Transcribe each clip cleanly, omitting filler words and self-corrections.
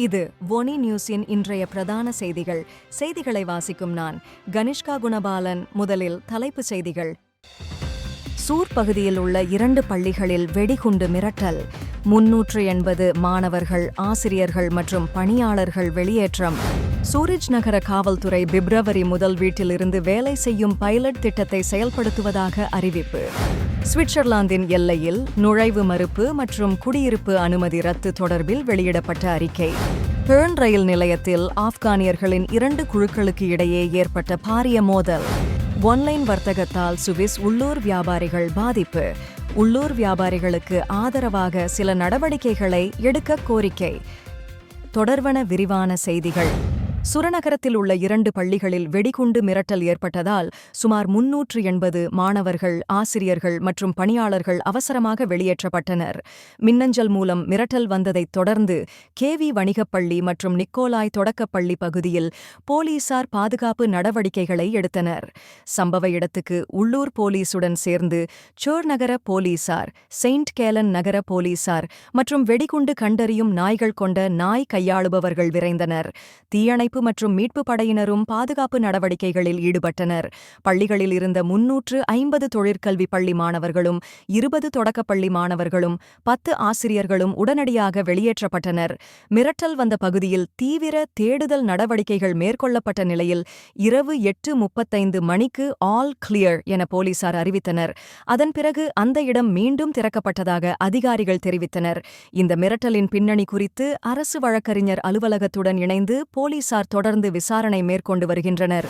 இது ஒனி நியூஸின் இன்றைய பிரதான செய்திகள். செய்திகளை வாசிக்கும் நான் கனிஷ்கா குணபாலன். முதலில் தலைப்புச் செய்திகள். சூர் பகுதியில் உள்ள 2 பள்ளிகளில் வெடிகுண்டு மிரட்டல். 380 மாணவர்கள், ஆசிரியர்கள் மற்றும் பணியாளர்கள் வெளியேற்றம். சூரிஜ் நகர காவல்துறை பிப்ரவரி முதல் வீட்டிலிருந்து வேலை செய்யும் பைலட் திட்டத்தை செயல்படுத்துவதாக அறிவிப்பு. சுவிட்சர்லாந்தின் எல்லையில் நுழைவு மறுப்பு மற்றும் குடியிருப்பு அனுமதி ரத்து தொடர்பில் வெளியிடப்பட்ட அறிக்கை. பெர்ன் ரயில் நிலையத்தில் ஆப்கானியர்களின் 2 குழுக்களுக்கு இடையே ஏற்பட்ட பாரிய மோதல். ஒன்லைன் வர்த்தகத்தால் சுவிஸ் உள்ளூர் வியாபாரிகள் பாதிப்பு. உள்ளூர் வியாபாரிகளுக்கு ஆதரவாக சில நடவடிக்கைகளை எடுக்க கோரிக்கை. தொடர்வன விரிவான செய்திகள். சுரநகரத்தில் உள்ள 2 பள்ளிகளில் வெடிகுண்டு மிரட்டல் ஏற்பட்டதால் சுமார் 380 மாணவர்கள், ஆசிரியர்கள் மற்றும் பணியாளர்கள் அவசரமாக வெளியேற்றப்பட்டனர். மின்னஞ்சல் மூலம் மிரட்டல் வந்ததைத் தொடர்ந்து கேவி வணிகப்பள்ளி மற்றும் நிக்கோலாய் தொடக்கப்பள்ளி பகுதியில் போலீசார் பாதுகாப்பு நடவடிக்கைகளை எடுத்தனர். சம்பவ இடத்துக்கு உள்ளூர் போலீசுடன் சேர்ந்து சோர் நகர போலீசார், செயின்ட் கேலன் நகர போலீசார் மற்றும் வெடிகுண்டு கண்டறியும் நாய்கள் கொண்ட நாய் கையாளுபவர்கள் விரைந்தனர். தீயணைப்பு மற்றும் மீட்பு படையினரும் பாதுகாப்பு நடவடிக்கைகளில் ஈடுபட்டனர். பள்ளிகளில் இருந்த 350 தொழிற்கல்வி பள்ளி மாணவர்களும் 20 தொடக்கப்பள்ளி மாணவர்களும் 10 ஆசிரியர்களும் உடனடியாக வெளியேற்றப்பட்டனர். மிரட்டல் வந்த பகுதியில் தீவிர தேடுதல் நடவடிக்கைகள் மேற்கொள்ளப்பட்ட நிலையில் இரவு 8:35 மணிக்கு ஆல் கிளியர் என போலீசார் அறிவித்தனர். அதன் பிறகு அந்த இடம் மீண்டும் திறக்கப்பட்டதாக அதிகாரிகள் தெரிவித்தனர். இந்த மிரட்டலின் பின்னணி குறித்து அரசு வழக்கறிஞர் அலுவலகத்துடன் இணைந்து போலீசார் தொடர்ந்து விசாரணை மேற்கொண்டு வருகின்றனர்.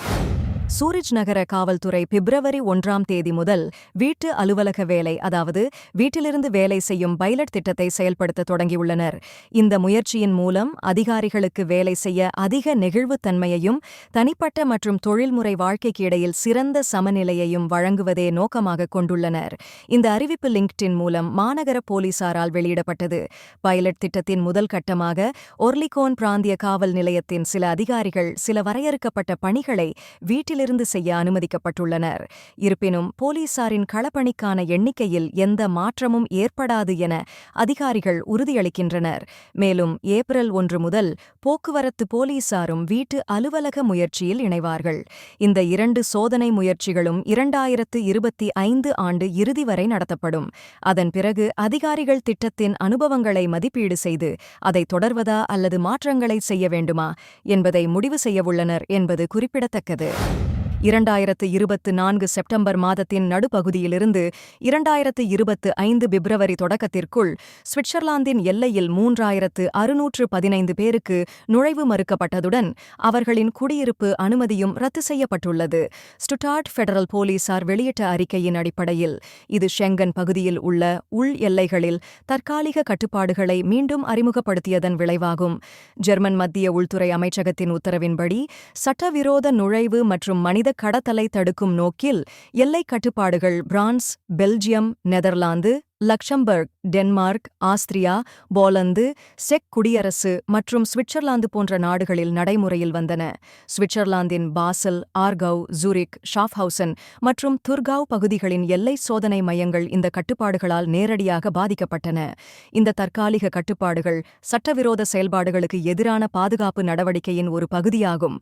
சூரிஜ் நகர காவல்துறை பிப்ரவரி 1ஆம் தேதி முதல் வீட்டு அலுவலக வேலை, அதாவது வீட்டிலிருந்து வேலை செய்யும் பைலட் திட்டத்தை செயல்படுத்த தொடங்கியுள்ளனர். இந்த முயற்சியின் மூலம் அதிகாரிகளுக்கு வேலை செய்ய அதிக நெகிழ்வுத்தன்மையையும் தனிப்பட்ட மற்றும் தொழில்முறை வாழ்க்கைக்கு இடையில் சிறந்த சமநிலையையும் வழங்குவதே நோக்கமாக கொண்டுள்ளனர். இந்த அறிவிப்பு லிங்க்டின் மூலம் மாநகர போலீசாரால் வெளியிடப்பட்டது. பைலட் திட்டத்தின் முதல் கட்டமாக ஒர்லிகோன் பிராந்திய காவல் நிலையத்தின் சில அதிகாரிகள் சில வரையறுக்கப்பட்ட பணிகளை வீட்டிலிருந்து செய்ய அனுமதிக்கப்பட்டுள்ளனர். இருப்பினும் போலீசாரின் களப்பணிக்கான எண்ணிக்கையில் எந்த மாற்றமும் ஏற்படாது என அதிகாரிகள் உறுதியளிக்கின்றனர். மேலும் ஏப்ரல் 1 முதல் போக்குவரத்து போலீசாரும் வீட்டு அலுவலக முயற்சியில் இணைவார்கள். இந்த 2 சோதனை முயற்சிகளும் 2025 ஆண்டு இறுதி வரை நடத்தப்படும். அதன் பிறகு அதிகாரிகள் திட்டத்தின் அனுபவங்களை மதிப்பீடு செய்து அதை தொடர்வதா அல்லது மாற்றங்களை செய்ய வேண்டுமா என்பதை முடிவு செய்யவுள்ளனர் என்பது குறிப்பிடத்தக்கது. 2024 செப்டம்பர் மாதத்தின் நடுப்பகுதியிலிருந்து 2025 பிப்ரவரி தொடக்கத்திற்குள் சுவிட்சர்லாந்தின் எல்லையில் 3615 பேருக்கு நுழைவு மறுக்கப்பட்டதுடன் அவர்களின் குடியிருப்பு அனுமதியும் ரத்து செய்யப்பட்டுள்ளது. ஸ்டுட்டார்ட் ஃபெடரல் போலீசார் வெளியிட்ட அறிக்கையின் அடிப்படையில் இது ஷெங்கன் பகுதியில் உள்ள உள் எல்லைகளில் தற்காலிக கட்டுப்பாடுகளை மீண்டும் அறிமுகப்படுத்தியதன் விளைவாகும். ஜெர்மன் மத்திய உள்துறை அமைச்சகத்தின் உத்தரவின்படி சட்டவிரோத நுழைவு மற்றும் மனித கடத்தலை தடுக்கும் நோக்கில் எல்லைக் கட்டுப்பாடுகள் France, Belgium, Netherlands, Luxembourg, Denmark, Austria, Poland, check குடியரசு மற்றும் சுவிட்சர்லாந்து போன்ற நாடுகளில் நடைமுறையில் வந்தன. சுவிட்சர்லாந்தின் பாசல், ஆர்கவ், ஜூரிக், ஷாஃப்ஹவுசன் மற்றும் துர்காவ் பகுதிகளின் எல்லை சோதனை மையங்கள் இந்த கட்டுப்பாடுகளால் நேரடியாக பாதிக்கப்பட்டன. இந்த தற்காலிக கட்டுப்பாடுகள் சட்டவிரோத செயல்பாடுகளுக்கு எதிரான பாதுகாப்பு நடவடிக்கையின் ஒரு பகுதியாகும்.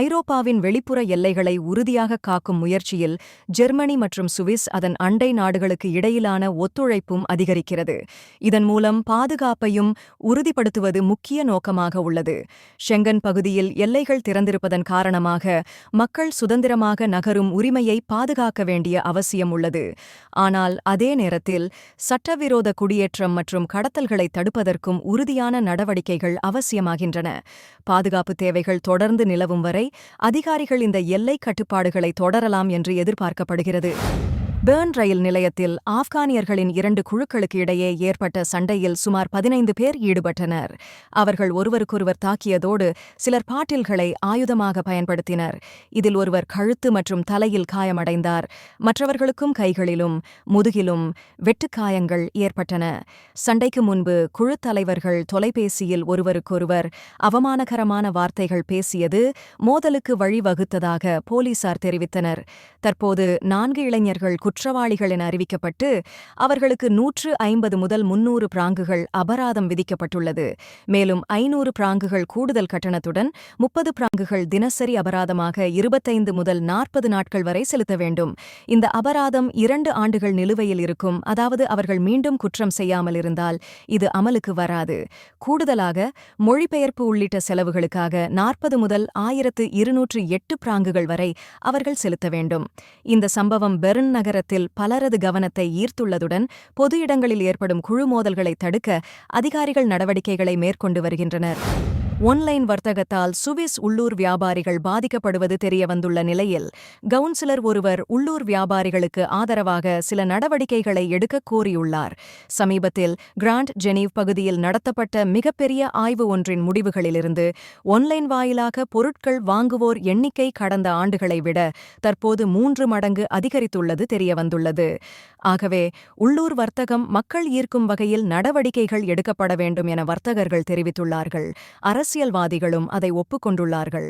ஐரோப்பாவின் வெளிப்புற எல்லைகளை உறுதியாக காக்கும் முயற்சியில் ஜெர்மனி மற்றும் சுவிஸ் அதன் அண்டை நாடுகளுக்கு இடையிலான ஒத்துழைப்பும் அதிகரிக்கிறது. இதன் மூலம் பாதுகாப்பையும் உறுதிப்படுத்துவது முக்கிய நோக்கமாக உள்ளது. ஷெங்கன் பகுதியில் எல்லைகள் திறந்திருப்பதன் காரணமாக மக்கள் சுதந்திரமாக நகரும் உரிமையை பாதுகாக்க வேண்டிய அவசியம் உள்ளது. ஆனால் அதே நேரத்தில் சட்டவிரோத குடியேற்றம் மற்றும் கடத்தல்களை தடுப்பதற்கும் உறுதியான நடவடிக்கைகள் அவசியமாகின்றன. பாதுகாப்பு தேவைகள் தொடர்ந்து நிலவும் வரை அதிகாரிகள் இந்த எல்லை கட்டுப்பாடுகளை தொடரலாம் என்று எதிர்பார்க்கப்படுகிறது. பெர்ன் ரயில் நிலையத்தில் ஆப்கானியர்களின் 2 குழுக்களுக்கு இடையே ஏற்பட்ட சண்டையில் சுமார் 15 பேர் ஈடுபட்டனர். அவர்கள் ஒருவருக்கொருவர் தாக்கியதோடு சிலர் பாட்டில்களை ஆயுதமாக பயன்படுத்தினர். இதில் ஒருவர் கழுத்து மற்றும் தலையில் காயமடைந்தார். மற்றவர்களுக்கும் கைகளிலும் முதுகிலும் வெட்டுக்காயங்கள் ஏற்பட்டன. சண்டைக்கு முன்பு குழுத் தலைவர்கள் தொலைபேசியில் ஒருவருக்கொருவர் அவமானகரமான வார்த்தைகள் பேசியது மோதலுக்கு வழிவகுத்ததாக போலீசார் தெரிவித்தனர். தற்போது 4 இளைஞர்கள் குற்றவாளிகள் என அறிவிக்கப்பட்டு அவர்களுக்கு 150 முதல் 300 பிராங்குகள் அபராதம் விதிக்கப்பட்டுள்ளது. மேலும் 500 பிராங்குகள் கூடுதல் கட்டணத்துடன் 30 பிராங்குகள் தினசரி அபராதமாக 25 முதல் 40 நாட்கள் வரை செலுத்த வேண்டும். இந்த அபராதம் 2 ஆண்டுகள் நிலுவையில் இருக்கும். அதாவது அவர்கள் மீண்டும் குற்றம் செய்யாமல் இருந்தால் இது அமலுக்கு வராது. கூடுதலாக மொழிபெயர்ப்பு உள்ளிட்ட செலவுகளுக்காக 40 முதல் 1208 பிராங்குகள் வரை அவர்கள் செலுத்த வேண்டும். இந்த சம்பவம் பெர்ன் நகரத்தில் பலரது கவனத்தை ஈர்த்துள்ளதுடன் பொது இடங்களில் ஏற்படும் குழு மோதல்களை தடுக்க அதிகாரிகள் நடவடிக்கைகளை மேற்கொண்டு வருகின்றனர். ஒன்லைன் வர்த்தகத்தால் சுவிஸ் உள்ளூர் வியாபாரிகள் பாதிக்கப்படுவது தெரியவந்துள்ள நிலையில் கவுன்சிலர் ஒருவர் உள்ளூர் வியாபாரிகளுக்கு ஆதரவாக சில நடவடிக்கைகளை எடுக்க கோரியுள்ளார். சமீபத்தில் கிராண்ட் ஜெனீவ் பகுதியில் நடத்தப்பட்ட மிகப்பெரிய ஆய்வு ஒன்றின் முடிவுகளிலிருந்து ஒன்லைன் வாயிலாக பொருட்கள் வாங்குவோர் எண்ணிக்கை கடந்த ஆண்டுகளை விட தற்போது 3 மடங்கு அதிகரித்துள்ளது தெரியவந்துள்ளது. ஆகவே உள்ளூர் வர்த்தகம் மக்கள் ஈர்க்கும் வகையில் நடவடிக்கைகள் எடுக்கப்பட வேண்டும் என வர்த்தகர்கள் தெரிவித்துள்ளார்கள். அரசியல்வாதிகளும் அதை ஒப்புக்கொண்டுள்ளார்கள்.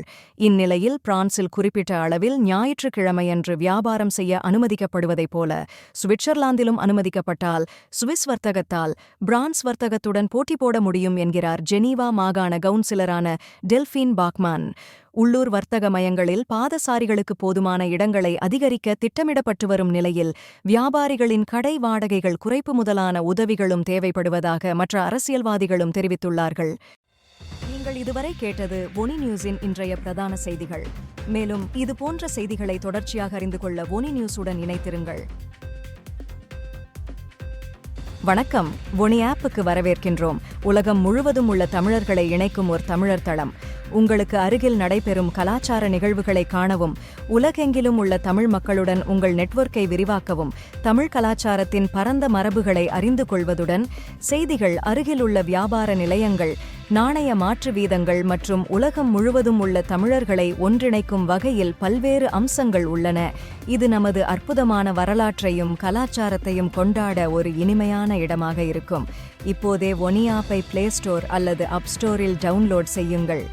இந்நிலையில் பிரான்சில் குறிப்பிட்ட அளவில் ஞாயிற்றுக்கிழமையன்று வியாபாரம் செய்ய அனுமதிக்கப்படுவதைப் போல சுவிட்சர்லாந்திலும் அனுமதிக்கப்பட்டால் சுவிஸ் வர்த்தகத்தால் பிரான்ஸ் வர்த்தகத்துடன் போட்டி போட முடியும் என்கிறார் ஜெனீவா மாகாண கவுன்சிலரான டெல்ஃபீன் பாக்மான். உள்ளூர் வர்த்தக மையங்களில் பாதசாரிகளுக்கு போதுமான இடங்களை அதிகரிக்க திட்டமிடப்பட்டு வரும் நிலையில் வியாபாரிகளின் கடை வாடகைகள் குறைப்பு முதலான உதவிகளும் தேவைப்படுவதாக மற்ற அரசியல்வாதிகளும் தெரிவித்துள்ளார்கள். நீங்கள் இதுவரை கேட்டது ஒனி நியூஸின் இன்றைய பிரதான செய்திகள். மேலும் இதுபோன்ற செய்திகளை தொடர்ச்சியாக அறிந்து கொள்ள ஒனி நியூஸுடன் இணைத்திருங்கள். வணக்கம். ஒனி ஆப்புக்கு வரவேற்கின்றோம். உலகம் முழுவதும் உள்ள தமிழர்களை இணைக்கும் ஒரு தமிழர் தளம். உங்களுக்கு அருகில் நடைபெறும் கலாச்சார நிகழ்வுகளை காணவும் உலகெங்கிலும் உள்ள தமிழ் மக்களுடன் உங்கள் நெட்வொர்க்கை விரிவாக்கவும் தமிழ் கலாச்சாரத்தின் பரந்த மரபுகளை அறிந்து கொள்வதுடன் செய்திகள், அருகில் உள்ள வியாபார நிலையங்கள், நாணய மாற்று வீதங்கள் மற்றும் உலகம் முழுவதும் உள்ள தமிழர்களை ஒன்றிணைக்கும் வகையில் பல்வேறு அம்சங்கள் உள்ளன. இது நமது அற்புதமான வரலாற்றையும் கலாச்சாரத்தையும் கொண்டாட ஒரு இனிமையான இடமாக இருக்கும். இப்போதே ஒனி ஆப்பை பிளே ஸ்டோர் அல்லது அப் ஸ்டோரில் டவுன்லோட் செய்யுங்கள்.